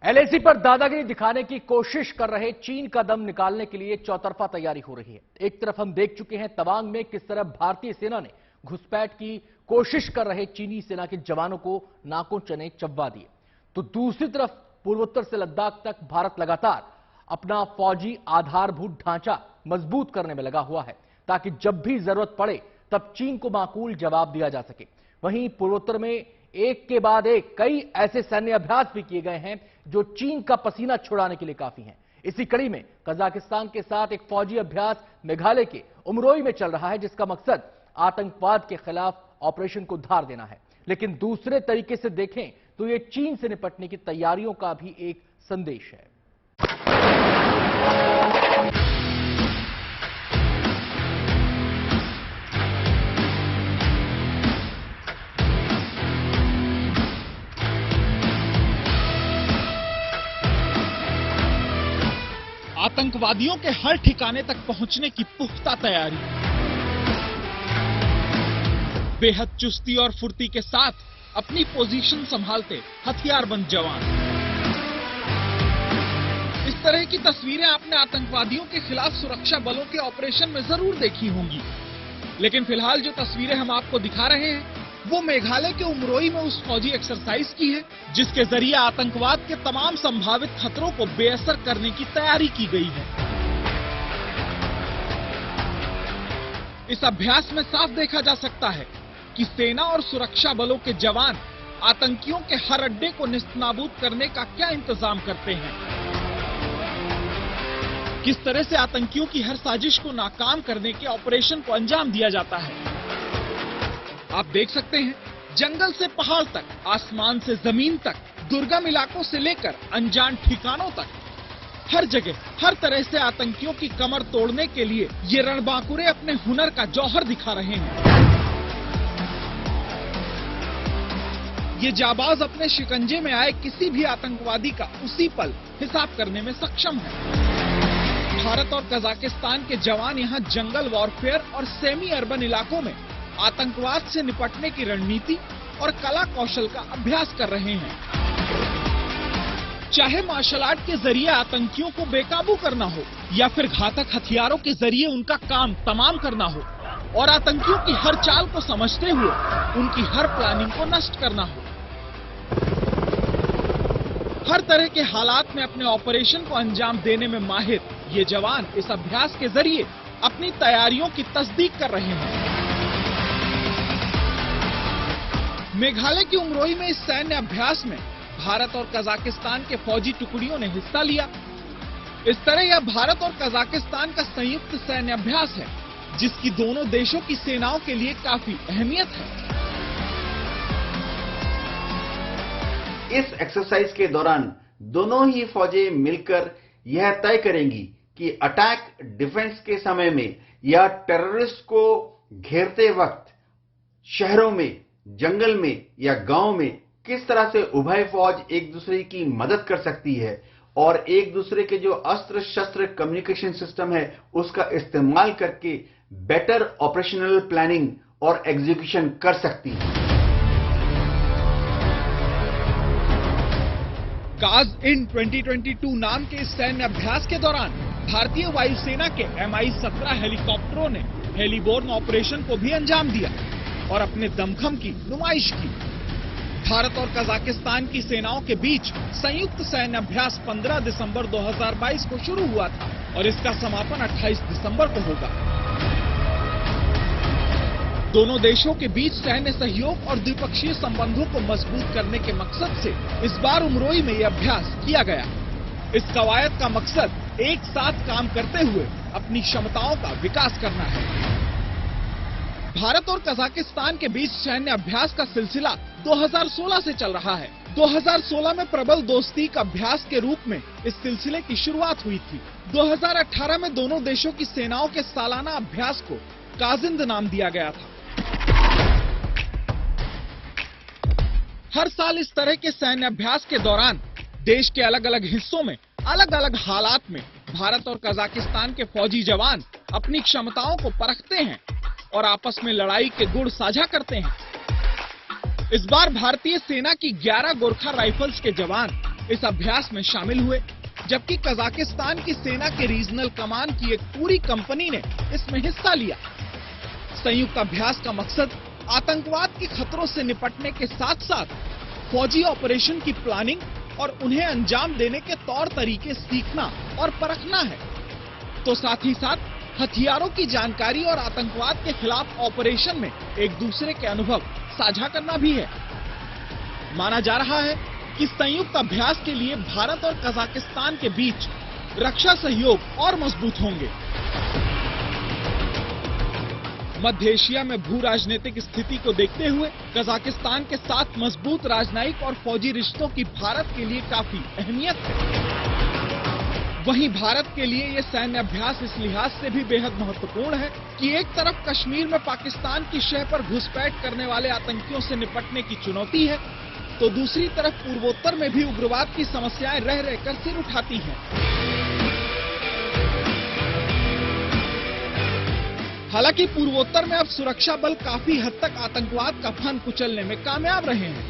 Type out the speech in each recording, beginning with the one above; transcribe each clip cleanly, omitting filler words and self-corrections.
LAC पर दादागिरी दिखाने की कोशिश कर रहे चीन का दम निकालने के लिए चौतरफा तैयारी हो रही है। एक तरफ हम देख चुके हैं तवांग में किस तरह भारतीय सेना ने घुसपैठ की कोशिश कर रहे चीनी सेना के जवानों को नाकों चने चबवा दिए, तो दूसरी तरफ पूर्वोत्तर से लद्दाख तक भारत लगातार अपना फौजी आधारभूत ढांचा मजबूत करने में लगा हुआ है, ताकि जब भी जरूरत पड़े तब चीन को माकूल जवाब दिया जा सके। वहीं पूर्वोत्तर में एक के बाद एक कई ऐसे सैन्य अभ्यास भी किए गए हैं जो चीन का पसीना छुड़ाने के लिए काफी हैं। इसी कड़ी में कजाकिस्तान के साथ एक फौजी अभ्यास मेघालय के उमरोई में चल रहा है, जिसका मकसद आतंकवाद के खिलाफ ऑपरेशन को धार देना है। लेकिन दूसरे तरीके से देखें तो यह चीन से निपटने की तैयारियों का भी एक संदेश है। आतंकवादियों के हर ठिकाने तक पहुंचने की पुख्ता तैयारी, बेहद चुस्ती और फुर्ती के साथ अपनी पोजीशन संभालते हथियारबंद जवान। इस तरह की तस्वीरें आपने आतंकवादियों के खिलाफ सुरक्षा बलों के ऑपरेशन में जरूर देखी होंगी, लेकिन फिलहाल जो तस्वीरें हम आपको दिखा रहे हैं वो मेघालय के उमरोई में उस फौजी एक्सरसाइज की है जिसके जरिए आतंकवाद के तमाम संभावित खतरों को बेअसर करने की तैयारी की गई है। इस अभ्यास में साफ देखा जा सकता है कि सेना और सुरक्षा बलों के जवान आतंकियों के हर अड्डे को निस्तनाबूद करने का क्या इंतजाम करते हैं, किस तरह से आतंकियों की हर साजिश को नाकाम करने के ऑपरेशन को अंजाम दिया जाता है। आप देख सकते हैं, जंगल से पहाड़ तक, आसमान से जमीन तक, दुर्गम इलाकों से लेकर अनजान ठिकानों तक, हर जगह हर तरह से आतंकियों की कमर तोड़ने के लिए ये रणबांकुरे अपने हुनर का जौहर दिखा रहे हैं। ये जाबाज अपने शिकंजे में आए किसी भी आतंकवादी का उसी पल हिसाब करने में सक्षम है। भारत और कजाकिस्तान के जवान यहाँ जंगल वॉरफेयर और सेमी अर्बन इलाकों में आतंकवाद से निपटने की रणनीति और कला कौशल का अभ्यास कर रहे हैं। चाहे मार्शल आर्ट के जरिए आतंकियों को बेकाबू करना हो या फिर घातक हथियारों के जरिए उनका काम तमाम करना हो और आतंकियों की हर चाल को समझते हुए उनकी हर प्लानिंग को नष्ट करना हो, हर तरह के हालात में अपने ऑपरेशन को अंजाम देने में माहिर ये जवान इस अभ्यास के जरिए अपनी तैयारियों की तस्दीक कर रहे हैं। मेघालय की उमरोई में इस सैन्य अभ्यास में भारत और कजाकिस्तान के फौजी टुकड़ियों ने हिस्सा लिया। इस तरह यह भारत और कजाकिस्तान का संयुक्त सैन्य अभ्यास है जिसकी दोनों देशों की सेनाओं के लिए काफी अहमियत है। इस एक्सरसाइज के दौरान दोनों ही फौजें मिलकर यह तय करेंगी कि अटैक डिफेंस के समय में या टेररिस्ट को घेरते वक्त शहरों में, जंगल में या गांव में किस तरह से उभय फौज एक दूसरे की मदद कर सकती है और एक दूसरे के जो अस्त्र शस्त्र कम्युनिकेशन सिस्टम है उसका इस्तेमाल करके बेटर ऑपरेशनल प्लानिंग और एग्जीक्यूशन कर सकती है। काज इन 2022 नाम के इस सैन्य अभ्यास के दौरान भारतीय वायुसेना के Mi-17 हेलीकॉप्टरों ने हेलीबोर्न ऑपरेशन को भी अंजाम दिया और अपने दमखम की नुमाइश की। भारत और कजाकिस्तान की सेनाओं के बीच संयुक्त सैन्य अभ्यास 15 दिसंबर 2022 को शुरू हुआ था और इसका समापन 28 दिसंबर को होगा। दोनों देशों के बीच सैन्य सहयोग और द्विपक्षीय संबंधों को मजबूत करने के मकसद से इस बार उमरोई में यह अभ्यास किया गया। इस कवायद का मकसद एक साथ काम करते हुए अपनी क्षमताओं का विकास करना है। भारत और कजाकिस्तान के बीच सैन्य अभ्यास का सिलसिला 2016 से चल रहा है। 2016 में प्रबल दोस्ती का अभ्यास के रूप में इस सिलसिले की शुरुआत हुई थी। 2018 में दोनों देशों की सेनाओं के सालाना अभ्यास को काजिंद नाम दिया गया था। हर साल इस तरह के सैन्य अभ्यास के दौरान देश के अलग अलग हिस्सों में अलग अलग हालात में भारत और कजाकिस्तान के फौजी जवान अपनी क्षमताओं को परखते हैं और आपस में लड़ाई के गुण साझा करते हैं। इस बार भारतीय सेना की 11 गोरखा राइफल्स के जवान इस अभ्यास में शामिल हुए, जबकि कजाकिस्तान की सेना के रीजनल कमान की एक पूरी कंपनी ने इसमें हिस्सा लिया। संयुक्त अभ्यास का मकसद आतंकवाद के खतरों से निपटने के साथ साथ फौजी ऑपरेशन की प्लानिंग और उन्हें अंजाम देने के तौर तरीके सीखना और परखना है, तो साथ ही साथ हथियारों की जानकारी और आतंकवाद के खिलाफ ऑपरेशन में एक दूसरे के अनुभव साझा करना भी है। माना जा रहा है कि संयुक्त अभ्यास के लिए भारत और कजाकिस्तान के बीच रक्षा सहयोग और मजबूत होंगे। मध्य एशिया में भू राजनीतिक स्थिति को देखते हुए कजाकिस्तान के साथ मजबूत राजनयिक और फौजी रिश्तों की भारत के लिए काफी अहमियत है। वहीं भारत के लिए ये सैन्य अभ्यास इस लिहाज से भी बेहद महत्वपूर्ण है कि एक तरफ कश्मीर में पाकिस्तान की शह पर घुसपैठ करने वाले आतंकियों से निपटने की चुनौती है, तो दूसरी तरफ पूर्वोत्तर में भी उग्रवाद की समस्याएं रह रहकर सिर उठाती हैं। हालांकि पूर्वोत्तर में अब सुरक्षा बल काफी हद तक आतंकवाद का फन कुचलने में कामयाब रहे हैं,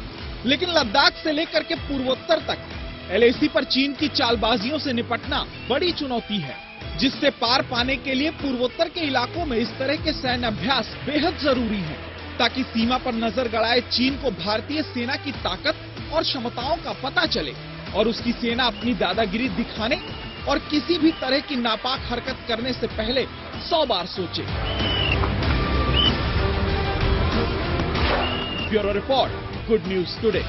लेकिन लद्दाख से लेकर के पूर्वोत्तर तक LAC पर चीन की चालबाजियों से निपटना बड़ी चुनौती है, जिससे पार पाने के लिए पूर्वोत्तर के इलाकों में इस तरह के सैन्य अभ्यास बेहद जरूरी हैं, ताकि सीमा पर नजर गड़ाए चीन को भारतीय सेना की ताकत और क्षमताओं का पता चले और उसकी सेना अपनी दादागिरी दिखाने और किसी भी तरह की नापाक हरकत करने से पहले 100 बार सोचे। Bureau report, good news today.